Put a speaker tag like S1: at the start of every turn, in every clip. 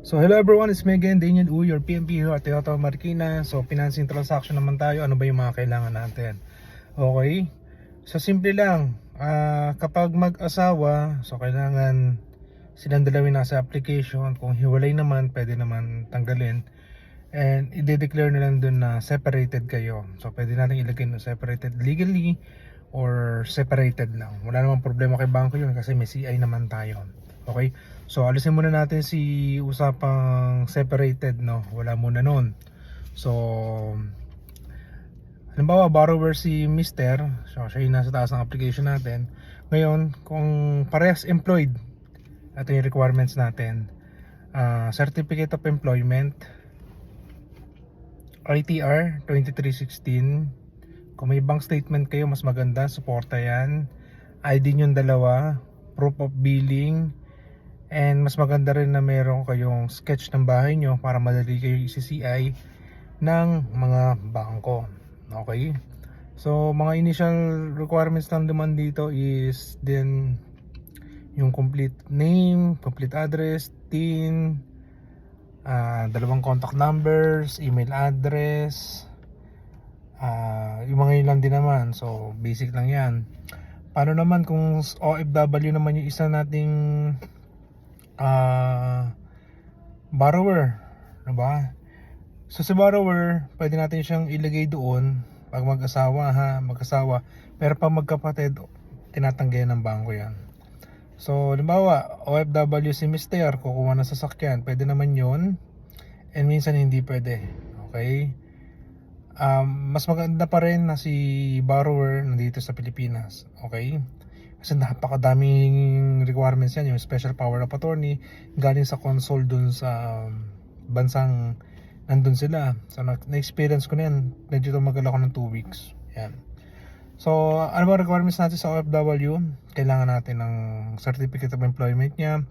S1: So hello everyone, it's me again, Daniel Uy, your PMP here at Toyota Marikina. So financing transaction naman tayo, ano ba yung mga kailangan natin? Okay, so simple lang, kapag mag-asawa, so kailangan silang dalawin nasa application. Kung hiwalay naman, pwede naman tanggalin. And i-declare na lang dun na separated kayo. So pwede natin ilagay na separated legally or separated lang. Wala namang problema kay bangko yun kasi may CI naman tayo. Okay? So alisin muna natin si usapang separated, no? Wala muna nun. So halimbawa borrower si Mr. So siya yung nasa taas ng application natin. Ngayon, kung parehas employed, ito yung requirements natin. Certificate of Employment, ITR 2316. Kung may bank statement kayo, mas maganda, suporta yan. ID nyo dalawa, proof of billing, and mas maganda rin na meron kayong sketch ng bahay nyo para madali kayo i-CCI ng mga bangko. Okay? So mga initial requirements lang naman dito is then yung complete name, complete address, TIN, dalawang contact numbers, email address, yung mga yun lang din naman. So basic lang yan. Paano naman kung OFW naman yung isa nating borrower, diba? So si borrower, pwede natin siyang ilagay doon pag mag-asawa, pero pag magkapatid, tinatanggihan ng bangko yan. So halimbawa, OFW si Mr. kukuha ng sasakyan, pwede naman yun, and minsan hindi pwede. Okay? Mas maganda pa rin na si borrower nandito sa Pilipinas. Okay? Kasi napakadaming requirements yan. Yung special power of attorney galing sa console dun sa bansang nandun sila. So na-experience ko na yan. Medyo tumagal ako ng 2 weeks. Yan. So ano ba requirements natin sa OFW? Kailangan natin ng certificate of employment niya.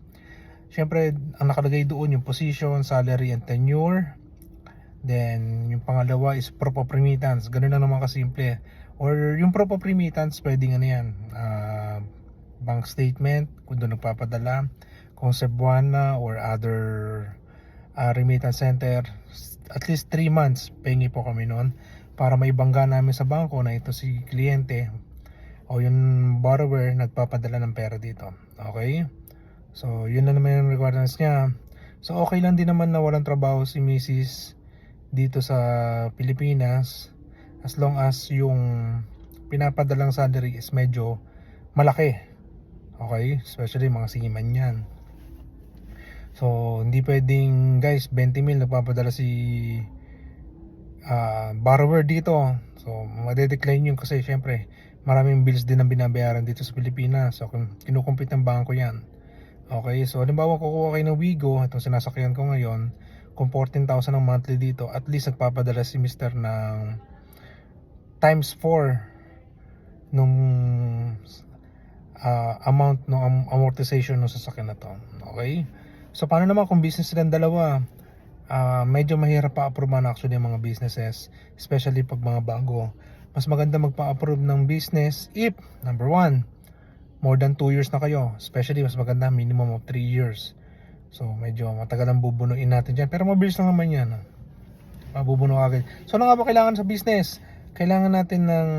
S1: Siyempre ang nakalagay doon yung position, salary, and tenure. Then yung pangalawa is proof of remittance. Ganun lang naman kasimple. Or yung proof of remittance, pwedeng ano yan, bank statement kung doon nagpapadala, kung Cebuana or other remittance center. At least 3 months pahingi po kami noon para maibangga namin sa bangko na ito si kliyente o yung borrower nagpapadala ng pera dito. Okay? So yun na naman yung requirements niya. So okay lang din naman na walang trabaho si Mrs. dito sa Pilipinas, as long as yung pinapadalang salary is medyo malaki. Okay? Especially mga seaman yan. So hindi pwedeng guys 20,000 nagpapadala si borrower dito. So madedecline yun kasi syempre maraming bills din ang binabayaran dito sa Pilipinas. So kinukumpit ng bangko yan. Okay? So halimbawa kukuha kayo ng Wigo, itong sinasakyan ko ngayon, kung 14,000 ang monthly dito, at least nagpapadala si Mr. ng times 4 nung amount ng amortization ng sasakyan na to. Okay? So paano naman kung business silang dalawa? Medyo mahirap pa-approve actually ng mga businesses, especially pag mga bago. Mas maganda magpa-approve ng business if number 1, more than 2 years na kayo. Especially mas maganda minimum of 3 years. So medyo matagal ang bubunuin natin dyan, pero mabilis lang naman yan. Mabubuno agad. So ano nga ba kailangan sa business? Kailangan natin ng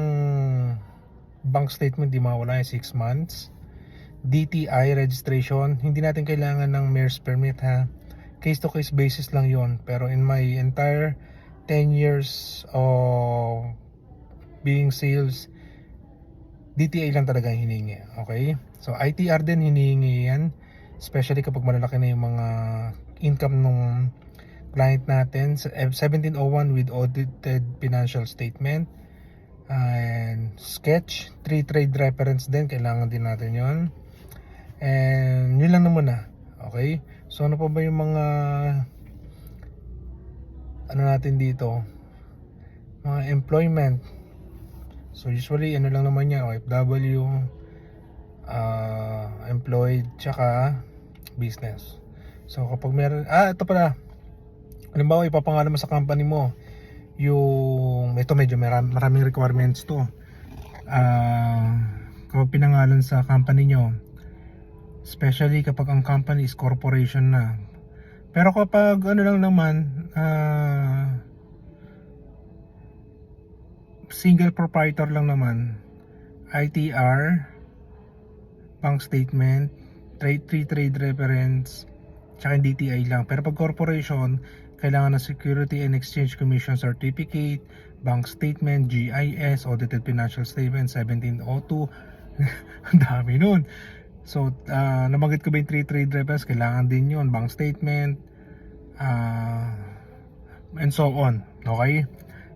S1: bank statement, di mawala yung 6 months. DTI registration. Hindi natin kailangan ng mayor's permit ha. Case to case basis lang yon. Pero in my entire 10 years of being sales, DTI lang talaga hiningi. Okay? So ITR din hinihingi yan, especially kapag malalaki na yung mga income nung client natin. 1701 with audited financial statement, and sketch, 3 trade reference din, kailangan din natin yon. And yun lang naman na. Okay? So ano pa ba yung mga ano natin dito, mga employment? So usually ano lang naman yan, OFW, employed, tsaka business. So kapag meron, ito pala, halimbawa ipapangalan mo sa company mo yung, ito medyo maraming requirements to. Kapag pinangalan sa company nyo, especially kapag ang company is corporation na, Pero kapag ano lang naman, single proprietor lang naman, ITR, bank statement, free trade reference, tsaka yung DTI lang. Pero pag corporation, kailangan ng Security and Exchange Commission certificate, bank statement, GIS, audited financial statement, 1702. Ang dami nun. So, nabanggit ko ba yung 3 trade reference? Kailangan din yun. Bank statement, and so on. Okay?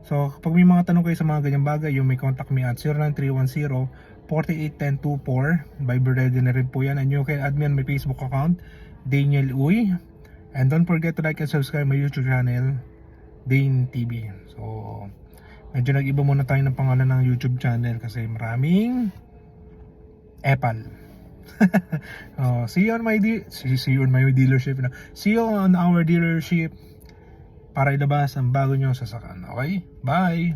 S1: So, kapag may mga tanong kayo sa mga ganyang bagay, you may contact me at 09310-481024. Viber ready na rin po yan. And you can add me on my Facebook account, Daniel Uy. And don't forget to like and subscribe my YouTube channel, Dane TV. So, medyo nag-iba muna tayo ng pangalan ng YouTube channel kasi maraming epal. See you on my dealership na. See you on our dealership para ilabas ang bago nyo sasakyan. Okay? Bye!